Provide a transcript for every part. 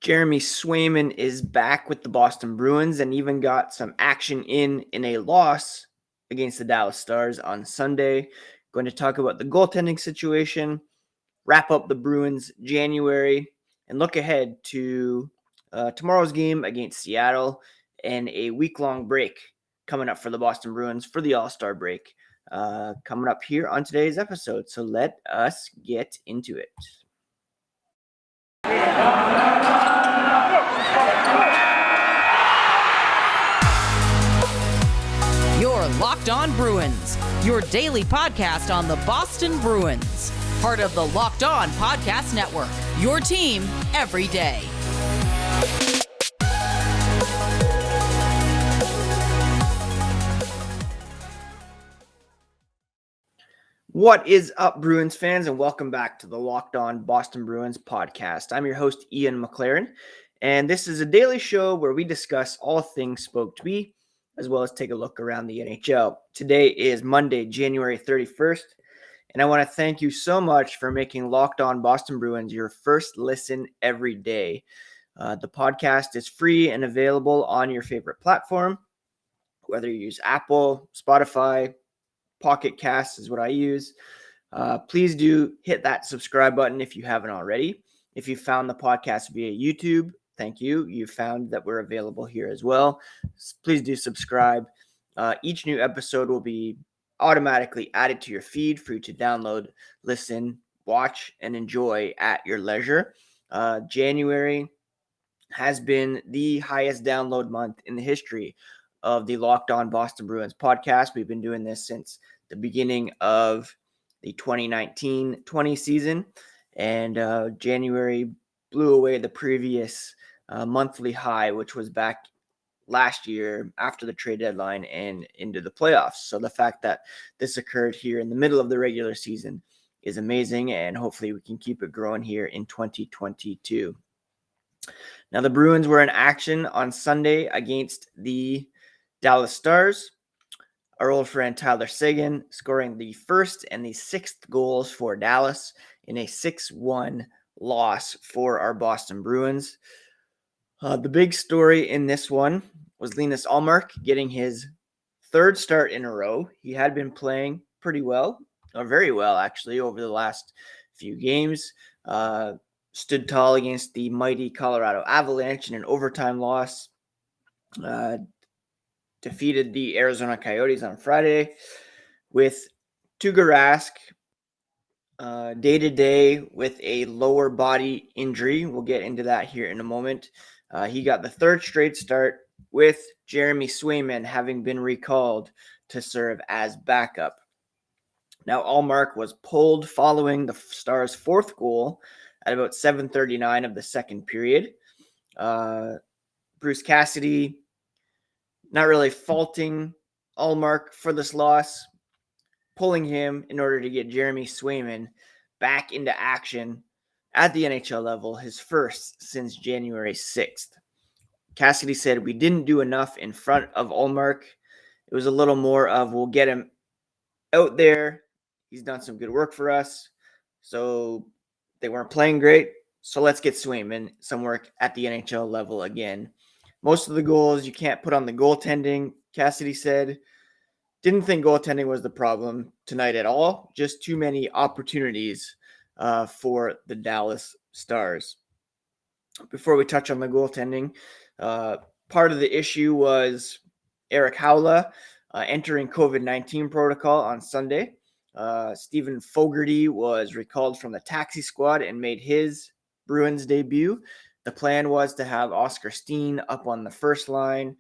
Jeremy Swayman is back with the Boston Bruins and even got some action in a loss against the Dallas Stars on Sunday. Going to talk about the goaltending situation, wrap up the Bruins January, and look ahead to tomorrow's game against Seattle and a week-long break coming up for the Boston Bruins for the All-Star break coming up here on today's episode. So let us get into it. You're Locked On Bruins, your daily podcast on the Boston Bruins. Part of the Locked On Podcast Network, your team every day. What is up, Bruins fans, and welcome back to the Locked On Boston Bruins podcast. I'm your host, Ian McLaren, and this is a daily show where we discuss all things Spoke to Be, as well as take a look around the NHL. Today is Monday, January 31st, and I want to thank you so much for making Locked On Boston Bruins your first listen every day. The podcast is free and available on your favorite platform, whether you use Apple, Spotify, Pocket Casts is what I use. Please do hit that subscribe button if you haven't already. If you found the podcast via YouTube, thank you. You found that we're available here as well. Please do subscribe. Each new episode will be automatically added to your feed for you to download, listen, watch, and enjoy at your leisure. January has been the highest download month in the history of the Locked On Boston Bruins podcast. We've been doing this since the beginning of the 2019-20 season, and January blew away the previous monthly high, which was back last year after the trade deadline and into the playoffs. So the fact that this occurred here in the middle of the regular season is amazing, and hopefully we can keep it growing here in 2022. Now, the Bruins were in action on Sunday against the Dallas Stars. Our old friend Tyler Seguin scoring the first and the sixth goals for Dallas in a 6-1 loss for our Boston Bruins. The big story in this one was Linus Ullmark getting his third start in a row. He had been playing pretty well, or very well actually, over the last few games. Stood tall against the mighty Colorado Avalanche in an overtime loss. Defeated the Arizona Coyotes on Friday with Tuukka Rask day-to-day with a lower body injury. We'll get into that here in a moment. He got the third straight start with Jeremy Swayman having been recalled to serve as backup. Now, Ullmark was pulled following the Stars' fourth goal at about 7:39 of the second period. Bruce Cassidy not really faulting Ullmark for this loss, pulling him in order to get Jeremy Swayman back into action at the NHL level, his first since January 6th. Cassidy said, "We didn't do enough in front of Ullmark. It was a little more of, we'll get him out there. He's done some good work for us. So they weren't playing great. So let's get Swayman some work at the NHL level again." Most of the goals you can't put on the goaltending, Cassidy said. Didn't think goaltending was the problem tonight at all. Just too many opportunities for the Dallas Stars. Before we touch on the goaltending, part of the issue was Eric Haula entering COVID-19 protocol on Sunday. Stephen Fogarty was recalled from the taxi squad and made his Bruins debut. The plan was to have Oskar Steen up on the first line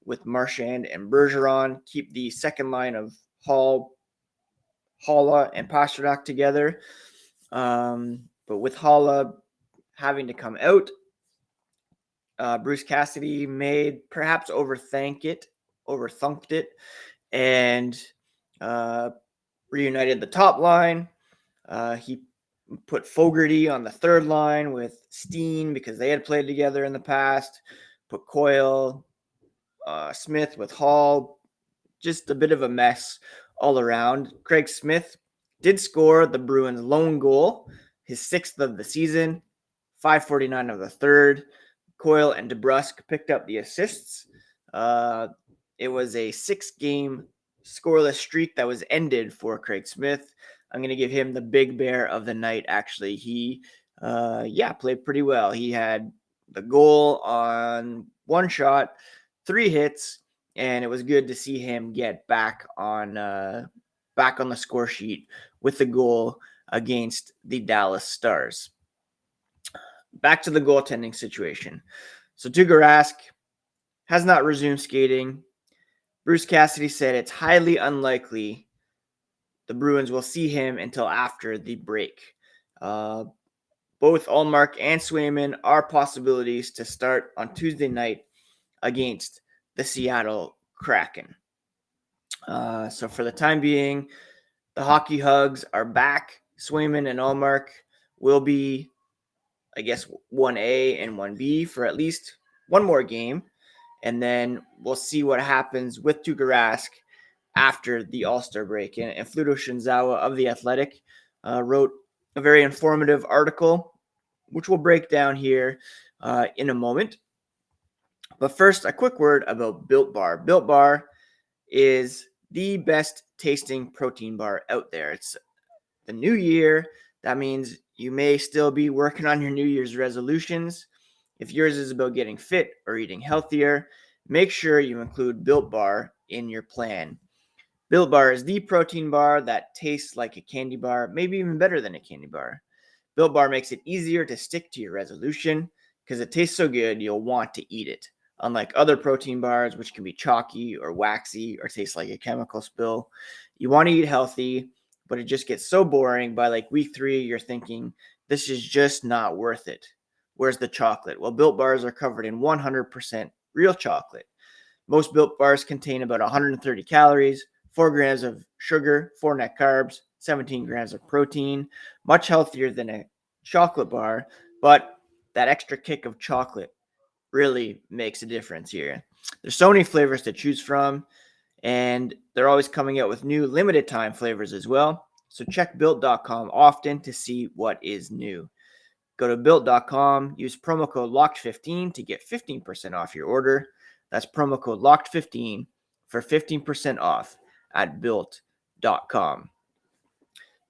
with Marchand and Bergeron, keep the second line of Haula and Pastrnak together. But with Haula having to come out, Bruce Cassidy perhaps overthunked it, and reunited the top line. He put Fogarty on the third line with Steen because they had played together in the past. Put Coyle, Smith with Hall. Just a bit of a mess all around. Craig Smith did score the Bruins' lone goal, his sixth of the season, 5:49 of the third. Coyle and DeBrusk picked up the assists. It was a 6-game scoreless streak that was ended for Craig Smith. I'm going to give him the big bear of the night, actually. He, played pretty well. He had the goal on one shot, 3 hits, and it was good to see him get back on the score sheet with the goal against the Dallas Stars. Back to the goaltending situation. So Tuukka Rask has not resumed skating. Bruce Cassidy said it's highly unlikely the Bruins will see him until after the break. Both Ullmark and Swayman are possibilities to start on Tuesday night against the Seattle Kraken. So for the time being, the hockey hugs are back. Swayman and Ullmark will be, 1A and 1B for at least one more game. And then we'll see what happens with Tuukka Rask after the All-Star break. And Fluto Shinzawa of The Athletic wrote a very informative article, which we'll break down here in a moment. But first, a quick word about Built Bar. Built Bar is the best tasting protein bar out there. It's the new year. That means you may still be working on your New Year's resolutions. If yours is about getting fit or eating healthier, make sure you include Built Bar in your plan. Built Bar is the protein bar that tastes like a candy bar, maybe even better than a candy bar. Built Bar makes it easier to stick to your resolution because it tastes so good you'll want to eat it. Unlike other protein bars, which can be chalky or waxy or taste like a chemical spill, you want to eat healthy, but it just gets so boring by like week 3, you're thinking, this is just not worth it. Where's the chocolate? Well, Built Bars are covered in 100% real chocolate. Most Built Bars contain about 130 calories, 4 grams of sugar, 4 net carbs, 17 grams of protein, much healthier than a chocolate bar, but that extra kick of chocolate really makes a difference here. There's so many flavors to choose from, and they're always coming out with new limited time flavors as well. So check built.com often to see what is new. Go to built.com, use promo code LOCKED15 to get 15% off your order. That's promo code LOCKED15 for 15% off at built.com.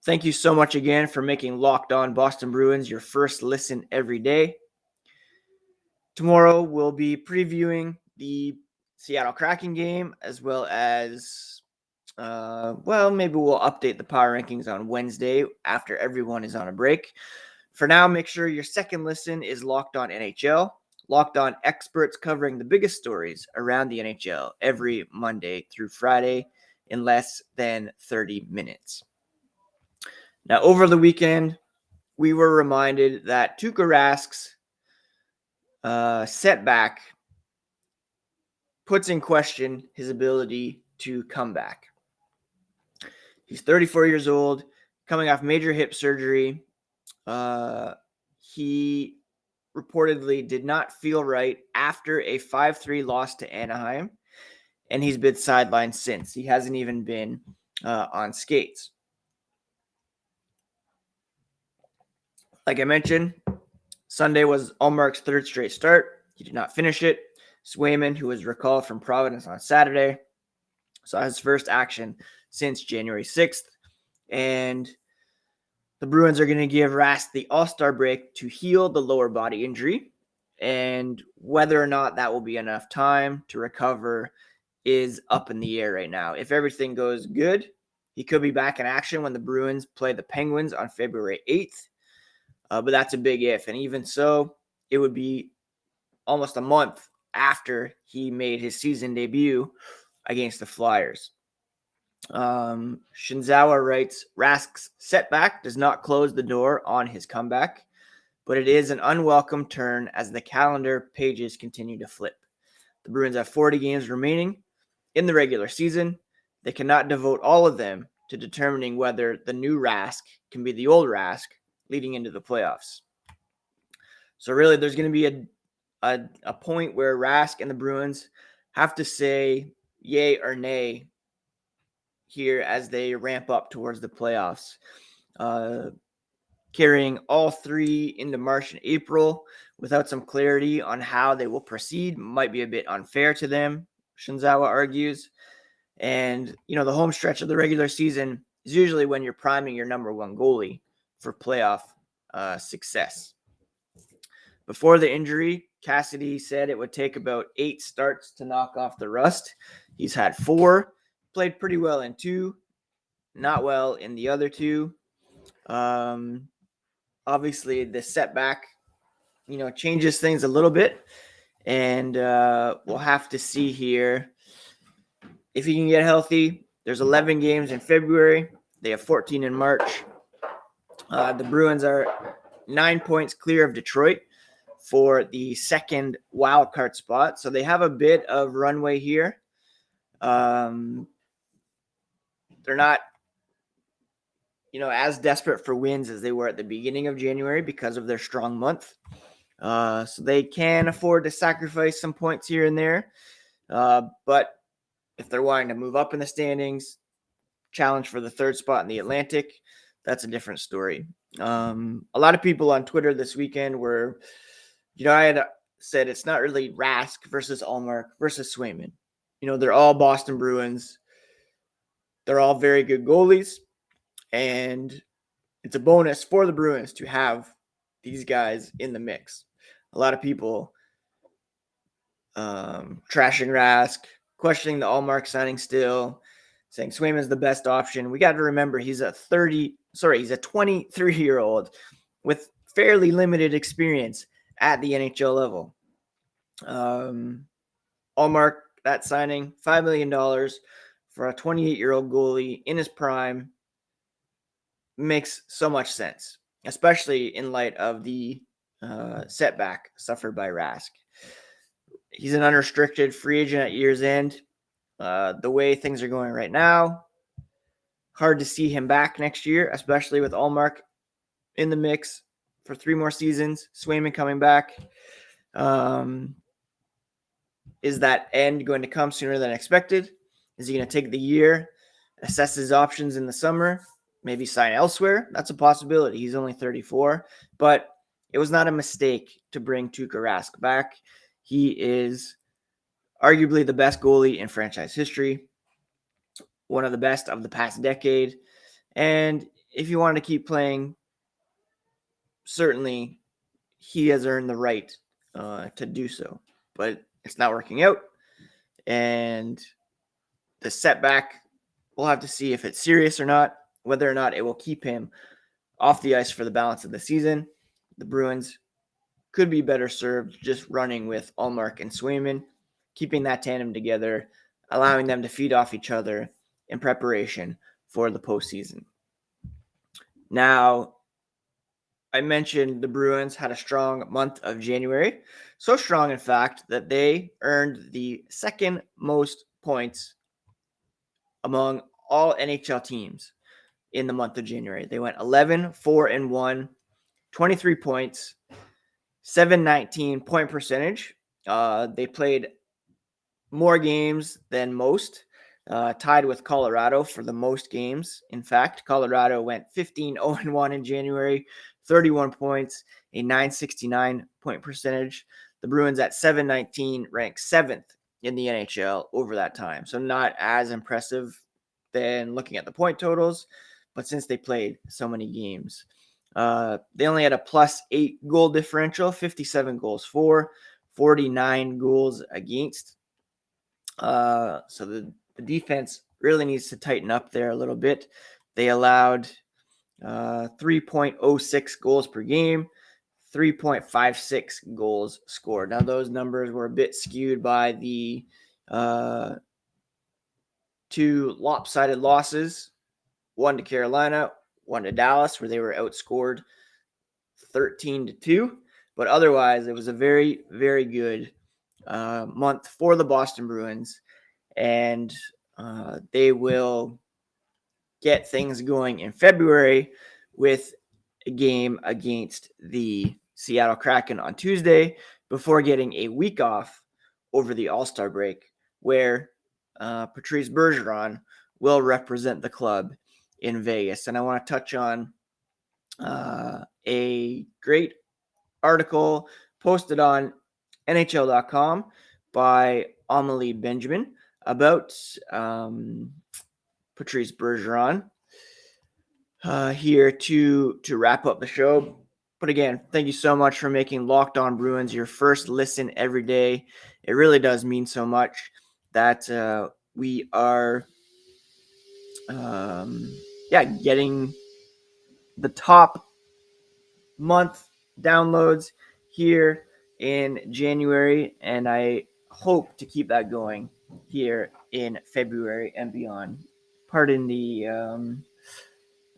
Thank you so much again for making Locked On Boston Bruins your first listen every day. Tomorrow we'll be previewing the Seattle Kraken game as well as, maybe we'll update the power rankings on Wednesday after everyone is on a break. For now, make sure your second listen is Locked On NHL. Locked On experts covering the biggest stories around the NHL every Monday through Friday in less than 30 minutes. Now, over the weekend, we were reminded that Tuukka Rask's setback puts in question his ability to come back. He's 34 years old, coming off major hip surgery. He reportedly did not feel right after a 5-3 loss to Anaheim, and he's been sidelined since. He hasn't even been on skates. Like I mentioned, Sunday was Ullmark's 3rd straight start. He did not finish it. Swayman, who was recalled from Providence on Saturday, saw his first action since January 6th. And the Bruins are going to give Rask the All-Star break to heal the lower body injury. And whether or not that will be enough time to recover is up in the air right now. If everything goes good, he could be back in action when the Bruins play the Penguins on February 8th. But that's a big if. And even so, it would be almost a month after he made his season debut against the Flyers. Shinzawa writes, Rask's setback does not close the door on his comeback, but it is an unwelcome turn as the calendar pages continue to flip. The Bruins have 40 games remaining in the regular season. They cannot devote all of them to determining whether the new Rask can be the old Rask leading into the playoffs. So really, there's going to be a point where Rask and the Bruins have to say yay or nay here as they ramp up towards the playoffs. carrying all three into March and April without some clarity on how they will proceed might be a bit unfair to them, Shinzawa argues. And, the home stretch of the regular season is usually when you're priming your number one goalie for playoff success. Before the injury, Cassidy said it would take about 8 starts to knock off the rust. He's had 4, played pretty well in 2, not well in the other 2. Obviously, the setback, changes things a little bit. And we'll have to see here if he can get healthy. There's 11 games in February. They have 14 in March. The Bruins are 9 points clear of Detroit for the second wild card spot. So they have a bit of runway here. They're not, as desperate for wins as they were at the beginning of January because of their strong month. So they can afford to sacrifice some points here and there. But if they're wanting to move up in the standings, challenge for the third spot in the Atlantic, that's a different story. A lot of people on Twitter this weekend were, I had said it's not really Rask versus Ullmark versus Swayman. They're all Boston Bruins. They're all very good goalies. And it's a bonus for the Bruins to have these guys in the mix. A lot of people trashing Rask, questioning the Ullmark signing still, saying Swayman's the best option. We got to remember he's a 23-year-old with fairly limited experience at the NHL level. Ullmark, that signing, $5 million for a 28-year-old goalie in his prime makes so much sense, especially in light of the setback suffered by Rask. He's an unrestricted free agent at year's end. The way things are going right now, hard to see him back next year, especially with Ullmark in the mix for 3 more seasons. Swayman coming back. Is that end going to come sooner than expected? Is he going to take the year, assess his options in the summer, maybe sign elsewhere? That's a possibility. He's only 34, but it was not a mistake to bring Tuukka Rask back. He is arguably the best goalie in franchise history, one of the best of the past decade. And if you want to keep playing, certainly he has earned the right to do so. But it's not working out. And the setback, we'll have to see if it's serious or not, whether or not it will keep him off the ice for the balance of the season. The Bruins could be better served just running with Ullmark and Swayman, keeping that tandem together, allowing them to feed off each other in preparation for the postseason. Now, I mentioned the Bruins had a strong month of January. So strong, in fact, that they earned the second most points among all NHL teams in the month of January. They went 11-4-1, 23 points, 719 point percentage. They played more games than most, tied with Colorado for the most games. In fact, Colorado went 15-0-1 in January, 31 points, a 969 point percentage. The Bruins at 719 ranked 7th in the NHL over that time. So not as impressive than looking at the point totals, but since they played so many games. They only had a +8 goal differential, 57 goals for, 49 goals against. So the defense really needs to tighten up there a little bit. They allowed 3.06 goals per game, 3.56 goals scored. Now, those numbers were a bit skewed by the 2 lopsided losses, one to Carolina, one to Dallas, where they were outscored 13-2. But otherwise, it was a very, very good month for the Boston Bruins, and they will get things going in February with a game against the Seattle Kraken on Tuesday before getting a week off over the All-Star break, where Patrice Bergeron will represent the club in Vegas. And I want to touch on a great article posted on NHL.com by Amelie Benjamin about Patrice Bergeron here to wrap up the show. But again, thank you so much for making Locked On Bruins your first listen every day. It really does mean so much that we are getting the top month downloads here in January, and I hope to keep that going here in February and beyond. Pardon the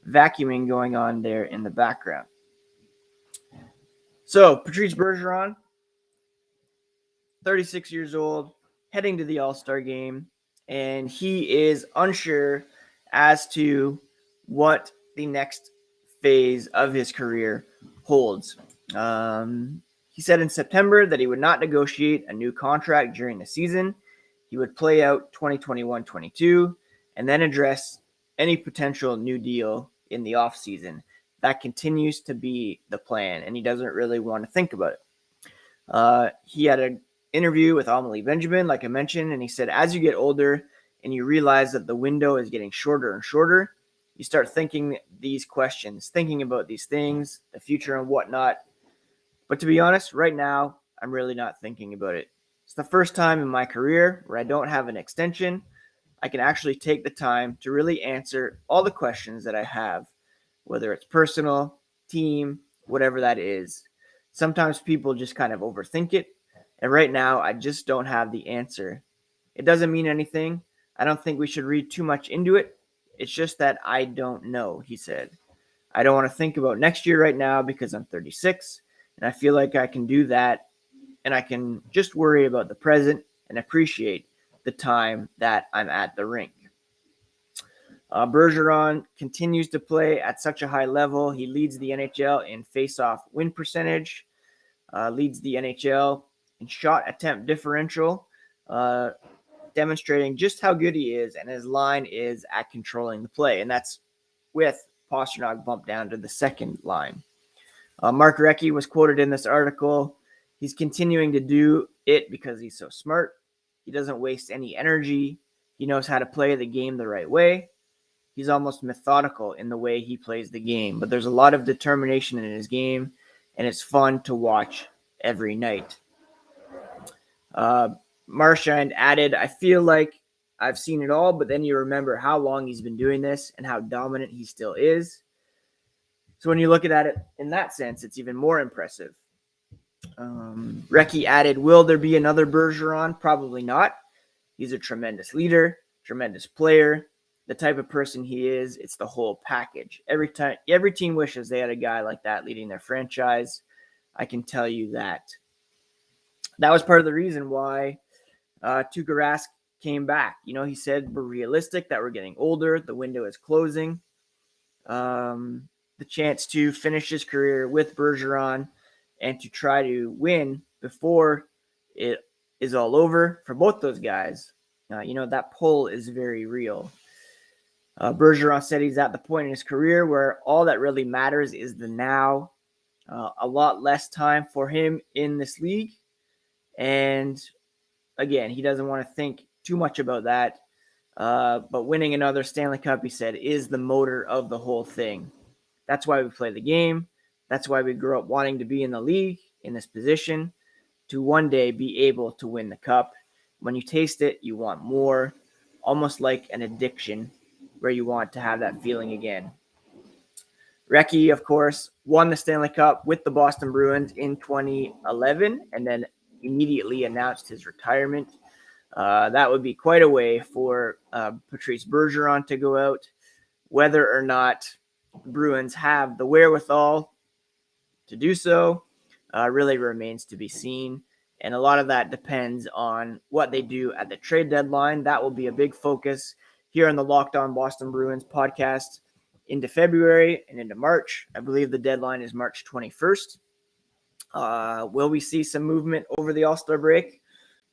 vacuuming going on there in the background. So, Patrice Bergeron, 36 years old, heading to the All-Star game, and he is unsure as to what the next phase of his career holds. He said in September that he would not negotiate a new contract during the season. He would play out 2021-22 and then address any potential new deal in the offseason. That continues to be the plan, and he doesn't really want to think about it. He had an interview with Amelie Benjamin, like I mentioned, and he said, as you get older and you realize that the window is getting shorter and shorter, you start thinking these questions, thinking about these things, the future and whatnot. But to be honest, right now, I'm really not thinking about it. It's the first time in my career where I don't have an extension. I can actually take the time to really answer all the questions that I have, whether it's personal, team, whatever that is. Sometimes people just kind of overthink it. And right now, I just don't have the answer. It doesn't mean anything. I don't think we should read too much into it. It's just that I don't know, he said. I don't want to think about next year right now because I'm 36, and I feel like I can do that, and I can just worry about the present and appreciate the time that I'm at the rink. Bergeron continues to play at such a high level. He leads the NHL in face-off win percentage, leads the NHL in shot attempt differential, demonstrating just how good he is, and his line is at controlling the play. And that's with Pastrnak bumped down to the second line. Mark Recchi was quoted in this article. He's continuing to do it because he's so smart. He doesn't waste any energy. He knows how to play the game the right way. He's almost methodical in the way he plays the game, but there's a lot of determination in his game, and it's fun to watch every night. Marchand added, I feel like I've seen it all, but then you remember how long he's been doing this and how dominant he still is. So when you look at it in that sense, it's even more impressive. Recchi added, will there be another Bergeron? Probably not. He's a tremendous leader, tremendous player. The type of person he is, it's the whole package. Every team wishes they had a guy like that leading their franchise. I can tell you that. That was part of the reason why Tuukka Rask came back. You know, he said we're realistic, that we're getting older, the window is closing. The chance to finish his career with Bergeron and to try to win before it is all over for both those guys. That pull is very real. Bergeron said he's at the point in his career where all that really matters is the now. A lot less time for him in this league. And again, he doesn't want to think too much about that. But winning another Stanley Cup, he said, is the motor of the whole thing. That's why we play the game. That's why we grew up wanting to be in the league, in this position, to one day be able to win the cup. When you taste it, you want more, almost like an addiction where you want to have that feeling again. Recchi, of course, won the Stanley Cup with the Boston Bruins in 2011 and then immediately announced his retirement. That would be quite a way for Patrice Bergeron to go out. Whether or not Bruins have the wherewithal to do so really remains to be seen. And a lot of that depends on what they do at the trade deadline. That will be a big focus here on the Locked On Boston Bruins podcast into February and into March. I believe the deadline is March 21st. Will we see some movement over the All-Star break?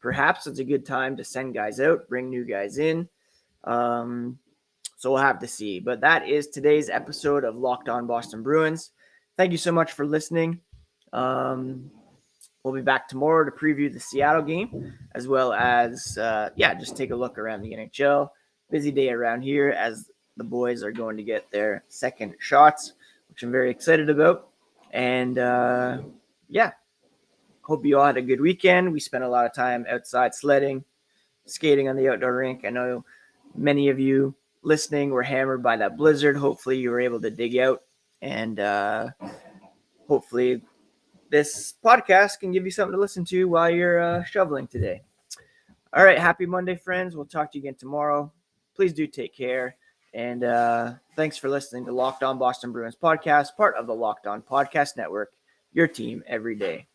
Perhaps it's a good time to send guys out, bring new guys in. So So we'll have to see. But that is today's episode of Locked On Boston Bruins. Thank you so much for listening. We'll be back tomorrow to preview the Seattle game, as well as, just take a look around the NHL. Busy day around here as the boys are going to get their second shots, which I'm very excited about. And, hope you all had a good weekend. We spent a lot of time outside sledding, skating on the outdoor rink. I know many of you listening were hammered by that blizzard. Hopefully you were able to dig out, and hopefully this podcast can give you something to listen to while you're shoveling today. All right. Happy Monday, friends. We'll talk to you again tomorrow. Please do take care. And thanks for listening to Locked On Boston Bruins podcast, part of the Locked On Podcast Network, your team every day.